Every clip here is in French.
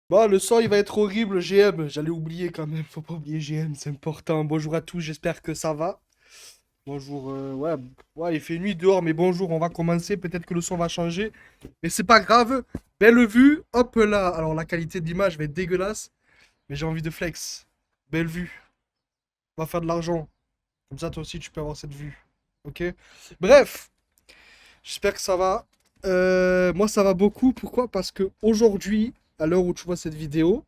Bon, le son, il va être horrible, GM. J'allais oublier quand même. Faut pas oublier GM, c'est important. Bonjour à tous, j'espère que ça va. Bonjour, ouais, il fait nuit dehors, mais bonjour, on va commencer. Peut-être que le son va changer. Mais c'est pas grave. Belle vue, hop là. Alors, la qualité de l'image va être dégueulasse, mais j'ai envie de flex. Belle vue. On va faire de l'argent. Comme ça, toi aussi, tu peux avoir cette vue. Ok? Bref, j'espère que ça va. Moi, ça va beaucoup. Pourquoi? Parce que aujourd'hui, à l'heure où tu vois cette vidéo,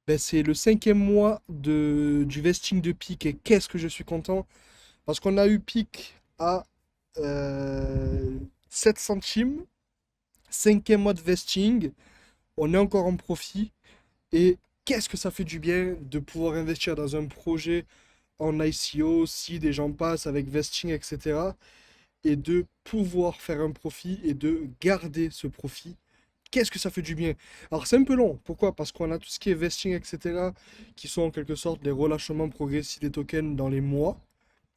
ben, c'est le cinquième mois du vesting de Peak et qu'est-ce que je suis content parce qu'on a eu Peak à 7 centimes, cinquième mois de vesting, on est encore en profit et qu'est-ce que ça fait du bien de pouvoir investir dans un projet en ICO, si des gens passent avec vesting, etc. et de pouvoir faire un profit et de garder ce profit. Qu'est-ce que ça fait du bien? Alors c'est un peu long. Pourquoi? Parce qu'on a tout ce qui est vesting, etc., qui sont en quelque sorte les relâchements progressifs des tokens dans les mois.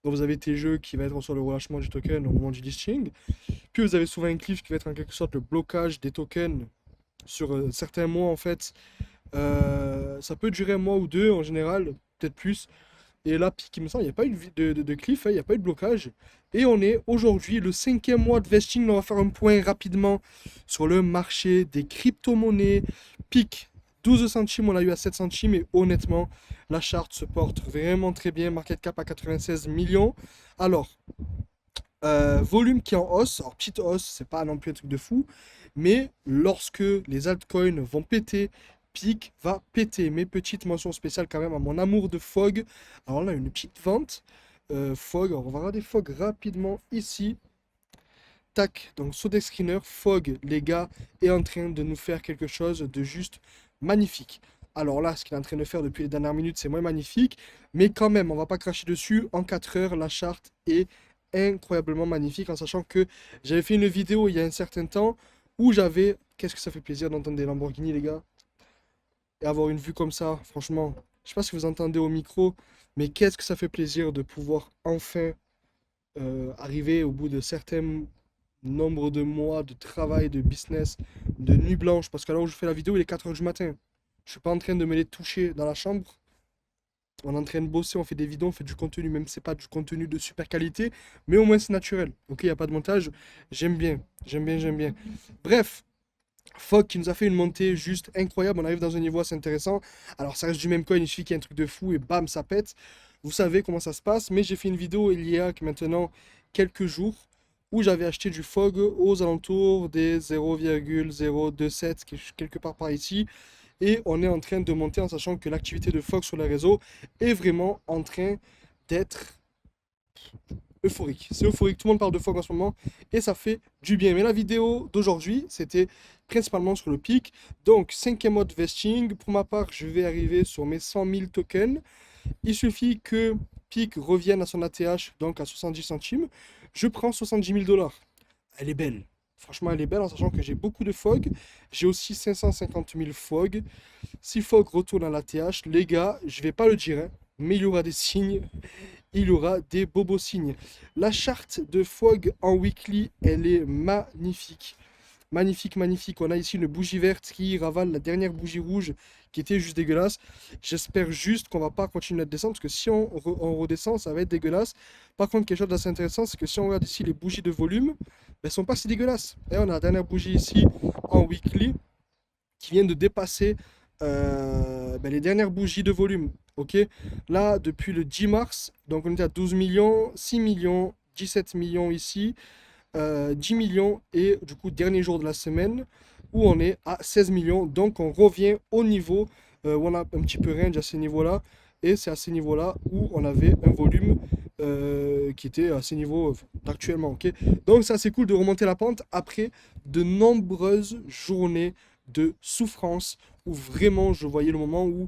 Donc vous avez tes jeux qui va être sur le relâchement du token au moment du listing. Puis vous avez souvent un cliff qui va être en quelque sorte le blocage des tokens sur certains mois en fait. Ça peut durer un mois ou deux en général, peut-être plus. Et là, Peak, il me semble, il n'y a pas eu de cliff, hein, il n'y a pas eu de blocage. Et on est aujourd'hui le cinquième mois de vesting. On va faire un point rapidement sur le marché des crypto-monnaies. Peak, 12 centimes, on l'a eu à 7 centimes. Et honnêtement, la charte se porte vraiment très bien. Market cap à 96 millions. Alors, volume qui est en hausse. Alors, petite hausse, c'est pas non plus un truc de fou. Mais lorsque les altcoins vont péter, Peak va péter. Mais petite mention spéciale quand même à mon amour de Fog. Alors là, une petite vente. Fog, alors on va regarder Fog rapidement ici. Tac, donc Sodex Screener, Fog, les gars, est en train de nous faire quelque chose de juste magnifique. Alors là, ce qu'il est en train de faire depuis les dernières minutes, c'est moins magnifique, mais quand même, on va pas cracher dessus. En 4 heures, la charte est incroyablement magnifique, en sachant que j'avais fait une vidéo il y a un certain temps où j'avais... Qu'est-ce que ça fait plaisir d'entendre des Lamborghini, les gars, et avoir une vue comme ça, franchement. Je sais pas si vous entendez au micro, mais qu'est-ce que ça fait plaisir de pouvoir enfin arriver au bout de certains nombre de mois de travail, de business, de nuit blanche, parce qu'à l'heure où je fais la vidéo, il est 4 heures du matin. Je suis pas en train de me les toucher dans la chambre. On est en train de bosser, on fait des vidéos, on fait du contenu, même si c'est pas du contenu de super qualité, mais au moins c'est naturel. Ok, il n'y a pas de montage. J'aime bien, j'aime bien, j'aime bien. Bref, Fogg qui nous a fait une montée juste incroyable. On arrive dans un niveau assez intéressant. Alors, ça reste du même coin, il suffit qu'il y ait un truc de fou et bam, ça pète. Vous savez comment ça se passe. Mais j'ai fait une vidéo il y a maintenant quelques jours où j'avais acheté du Fogg aux alentours des 0,027, quelque part par ici. Et on est en train de monter en sachant que l'activité de Fogg sur les réseaux est vraiment en train d'être euphorique. C'est euphorique, tout le monde parle de Fog en ce moment et ça fait du bien. Mais la vidéo d'aujourd'hui, c'était principalement sur le pic. Donc, cinquième mode vesting. Pour ma part, je vais arriver sur mes 100 000 tokens. Il suffit que pic revienne à son ATH, donc à 70 centimes. Je prends 70 000 dollars. Elle est belle. Franchement, elle est belle en sachant que j'ai beaucoup de Fog. J'ai aussi 550 000 Fog. Si Fog retourne à l'ATH, les gars, je vais pas le dire, hein, mais il y aura des signes, il y aura des bobos signes. La charte de Fog en weekly, elle est magnifique. Magnifique, magnifique. On a ici une bougie verte qui ravale la dernière bougie rouge qui était juste dégueulasse. J'espère juste qu'on va pas continuer à descendre parce que si on redescend, ça va être dégueulasse. Par contre, quelque chose d'assez intéressant, c'est que si on regarde ici les bougies de volume, ben, elles sont pas si dégueulasses. Et on a la dernière bougie ici en weekly qui vient de dépasser ben, les dernières bougies de volume. Ok, là, depuis le 10 mars, donc on était à 12 millions, 6 millions, 17 millions ici, 10 millions et du coup, dernier jour de la semaine où on est à 16 millions. Donc, on revient au niveau où on a un petit peu range à ces niveaux-là. Et c'est à ces niveaux-là où on avait un volume qui était à ces niveaux actuellement. Ok, donc, c'est assez cool de remonter la pente après de nombreuses journées de souffrance où vraiment je voyais le moment où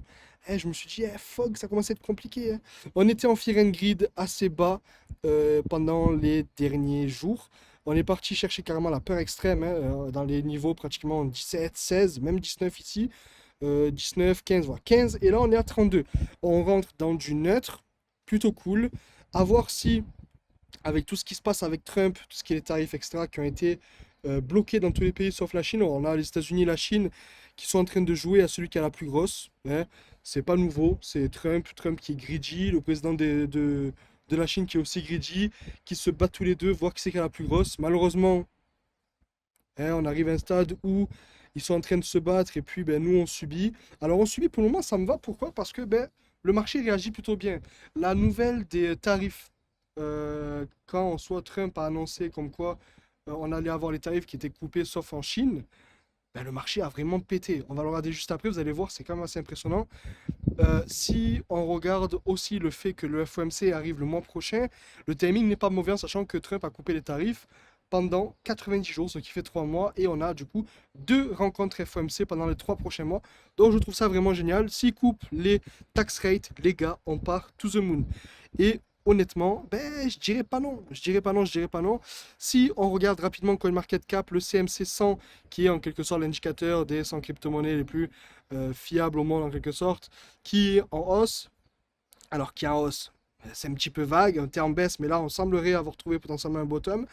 je me suis dit, Fog, ça commence à être compliqué, hein. On était en Fear and Greed assez bas pendant les derniers jours. On est parti chercher carrément la peur extrême, hein, dans les niveaux pratiquement 17, 16, même 19 ici. 19, 15, voire 15. Et là, on est à 32. On rentre dans du neutre, plutôt cool. À voir si, avec tout ce qui se passe avec Trump, tout ce qui est les tarifs extra qui ont été bloqué dans tous les pays sauf la Chine. On a les États-Unis et la Chine qui sont en train de jouer à celui qui a la plus grosse. Hein. C'est pas nouveau, c'est Trump qui est greedy, le président de la Chine qui est aussi greedy, qui se battent tous les deux, voir qui c'est qui a la plus grosse. Malheureusement, hein, on arrive à un stade où ils sont en train de se battre et puis ben, nous on subit. Alors on subit pour le moment, ça me va. Pourquoi? Parce que ben, le marché réagit plutôt bien. La nouvelle des tarifs, quand en soi Trump a annoncé comme quoi on allait avoir les tarifs qui étaient coupés sauf en Chine, ben, le marché a vraiment pété. On va le regarder juste après, vous allez voir, c'est quand même assez impressionnant. Si on regarde aussi le fait que le FOMC arrive le mois prochain, le timing n'est pas mauvais en sachant que Trump a coupé les tarifs pendant 90 jours, ce qui fait 3 mois, et on a du coup 2 rencontres FOMC pendant les 3 prochains mois. Donc je trouve ça vraiment génial. S'il coupe les tax rates, les gars, on part to the moon. Et honnêtement, ben, je dirais pas non. Je dirais pas non, je dirais pas non. Si on regarde rapidement CoinMarketCap, le CMC 100, qui est en quelque sorte l'indicateur des 100 crypto-monnaies les plus fiables au monde en quelque sorte, qui est en hausse, alors qui est en hausse, c'est un petit peu vague, un terme baisse, mais là on semblerait avoir trouvé potentiellement un bottom,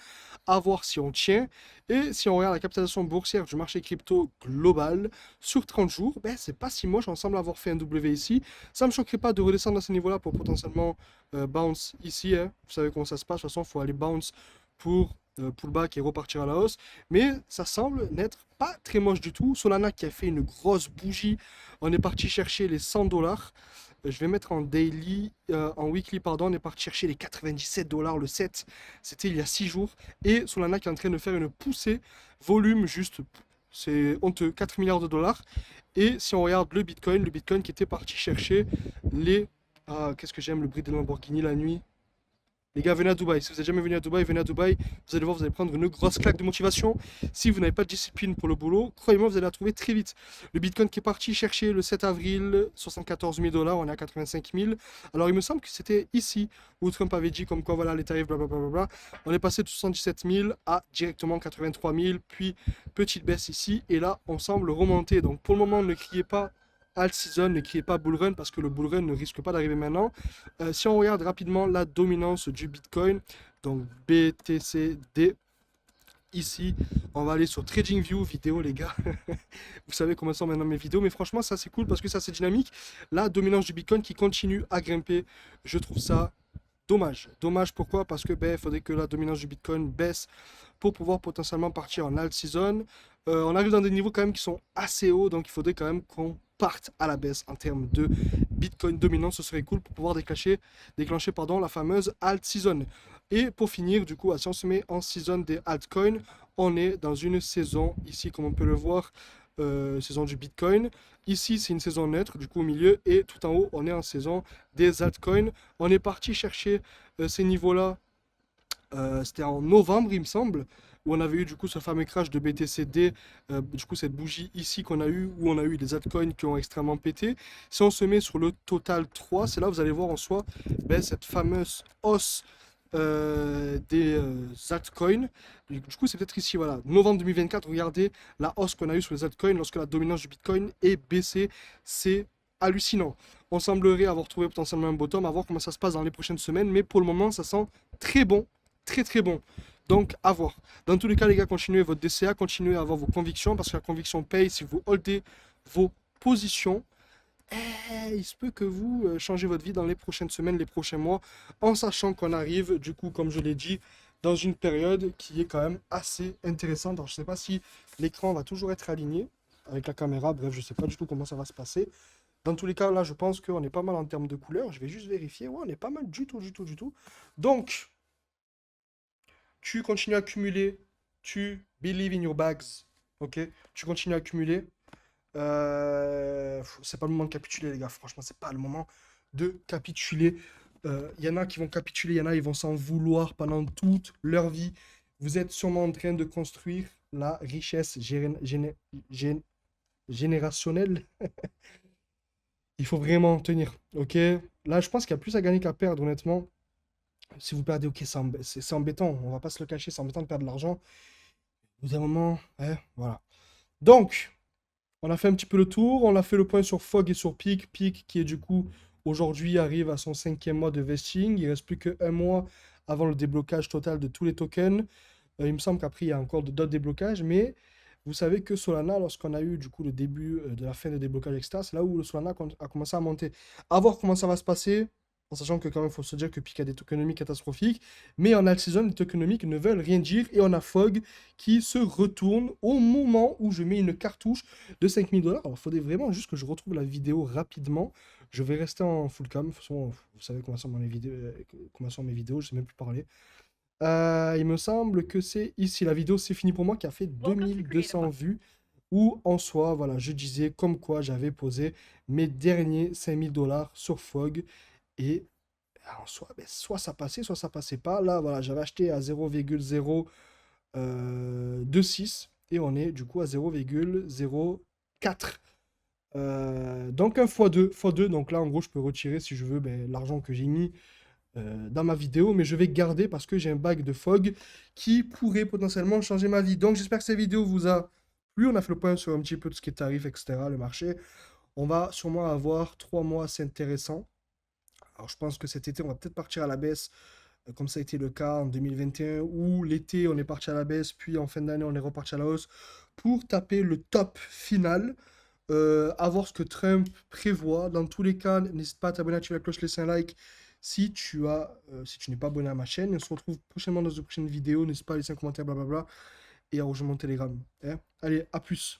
à voir si on tient. Et si on regarde la capitalisation boursière du marché crypto global sur 30 jours, ben, c'est pas si moche, on semble avoir fait un W ici. Ça me choquerait pas de redescendre à ce niveau-là pour potentiellement bounce ici. Hein. Vous savez comment ça se passe, de toute façon il faut aller bounce pour pullback et repartir à la hausse. Mais ça semble n'être pas très moche du tout. Solana qui a fait une grosse bougie, on est parti chercher les 100 dollars. Je vais mettre en daily, en weekly, pardon, on est parti chercher les 97 dollars le 7. C'était il y a 6 jours. Et Solana qui est en train de faire une poussée, volume juste, c'est honteux, 4 milliards de dollars. Et si on regarde le Bitcoin qui était parti chercher les... Ah, qu'est-ce que j'aime le bruit de Lamborghini la nuit. Les gars, venez à Dubaï. Si vous n'êtes jamais venu à Dubaï, venez à Dubaï. Vous allez voir, vous allez prendre une grosse claque de motivation. Si vous n'avez pas de discipline pour le boulot, croyez-moi, vous allez la trouver très vite. Le Bitcoin qui est parti chercher le 7 avril, 74 000 dollars, on est à 85 000. Alors, il me semble que c'était ici où Trump avait dit comme quoi, voilà, les tarifs, blablabla. On est passé de 77 000 à directement 83 000, puis petite baisse ici. Et là, on semble remonter. Donc, pour le moment, ne criez pas alt season, ne criez pas bull run parce que le bull run ne risque pas d'arriver maintenant. Si on regarde rapidement la dominance du Bitcoin, donc BTCD, ici, on va aller sur TradingView vidéo, les gars. Vous savez comment sont maintenant mes vidéos, mais franchement, ça c'est cool parce que ça c'est dynamique. La dominance du Bitcoin qui continue à grimper, je trouve ça dommage. Dommage pourquoi? Parce que ben, il faudrait que la dominance du Bitcoin baisse pour pouvoir potentiellement partir en alt season. On arrive dans des niveaux quand même qui sont assez hauts, donc il faudrait quand même qu'on parte à la baisse en termes de Bitcoin dominant. Ce serait cool pour pouvoir déclencher pardon, la fameuse alt season. Et pour finir, du coup, si on se met en season des altcoins, on est dans une saison, ici comme on peut le voir, saison du Bitcoin. Ici, c'est une saison neutre, du coup au milieu, et tout en haut, on est en saison des altcoins. On est parti chercher ces niveaux-là, c'était en novembre, il me semble, où on avait eu du coup ce fameux crash de BTCD, du coup cette bougie ici qu'on a eu, où on a eu des altcoins qui ont extrêmement pété. Si on se met sur le total 3, c'est là vous allez voir en soi ben, cette fameuse hausse des altcoins. Du coup, c'est peut-être ici, voilà, novembre 2024, regardez la hausse qu'on a eue sur les altcoins lorsque la dominance du Bitcoin est baissée. C'est hallucinant. On semblerait avoir trouvé potentiellement un bottom, à voir comment ça se passe dans les prochaines semaines, mais pour le moment, ça sent très bon, très très bon. Donc, à voir. Dans tous les cas, les gars, continuez votre DCA, continuez à avoir vos convictions, parce que la conviction paye si vous holdez vos positions. Il se peut que vous changez votre vie dans les prochaines semaines, les prochains mois, en sachant qu'on arrive, du coup, comme je l'ai dit, dans une période qui est quand même assez intéressante. Alors, je ne sais pas si l'écran va toujours être aligné avec la caméra, bref, je ne sais pas du tout comment ça va se passer. Dans tous les cas, là, je pense qu'on est pas mal en termes de couleurs. Je vais juste vérifier. Ouais, on est pas mal du tout, du tout, du tout. Donc, tu continues à accumuler, tu believe in your bags, ok? Tu continues à accumuler. C'est pas le moment de capituler, les gars. Franchement, c'est pas le moment de capituler. Il y en a qui vont capituler, il y en a qui vont s'en vouloir pendant toute leur vie. Vous êtes sûrement en train de construire la richesse générationnelle. Il faut vraiment tenir, ok? Là, je pense qu'il y a plus à gagner qu'à perdre, honnêtement. Si vous perdez, ok, c'est embêtant. On va pas se le cacher, c'est embêtant de perdre de l'argent. Au bout d'un moment, voilà. Donc, on a fait un petit peu le tour, on a fait le point sur Fog et sur Peak. Peak qui est du coup aujourd'hui arrive à son 5e mois de vesting. Il reste plus qu'un mois avant le déblocage total de tous les tokens. Il me semble qu'après, il y a encore d'autres déblocages, mais vous savez que Solana, lorsqu'on a eu du coup le début de la fin des déblocages, etc., c'est là où le Solana a commencé à monter. À voir comment ça va se passer, en sachant que quand même, il faut se dire que Peak a des tokenomiques catastrophiques, mais en alt-season, les tokenomiques ne veulent rien dire, et on a Fog qui se retourne au moment où je mets une cartouche de 5 000 $. Alors, il faudrait vraiment juste que je retrouve la vidéo rapidement. Je vais rester en full cam. De toute façon, vous savez comment sont mes vidéos, je sais même plus parler. Il me semble que c'est ici, la vidéo c'est fini pour moi qui a fait 2200 vues. Où en soi, voilà, je disais comme quoi j'avais posé mes derniers 5 000 $ sur Fog. Et en soi, ben, soit ça passait, soit ça passait pas. Là, voilà, j'avais acheté à 0,026 et on est du coup à 0,04. Donc un x2, donc là en gros je peux retirer si je veux ben, l'argent que j'ai mis dans ma vidéo, mais je vais garder parce que j'ai un bac de Fog qui pourrait potentiellement changer ma vie. Donc j'espère que cette vidéo vous a plu. On a fait le point sur un petit peu tout ce qui est tarif, etc., le marché. On va sûrement avoir 3 mois assez intéressants. Alors je pense que cet été, on va peut-être partir à la baisse, comme ça a été le cas en 2021, où l'été, on est parti à la baisse, puis en fin d'année, on est reparti à la hausse pour taper le top final. À voir ce que Trump prévoit. Dans tous les cas, n'hésite pas à t'abonner, à activer la cloche, laisser un like si tu n'es pas abonné à ma chaîne. On se retrouve prochainement dans une prochaine vidéo. N'hésite pas à laisser un commentaire, blablabla, et à rejoindre mon Telegram. Hein. Allez, à plus.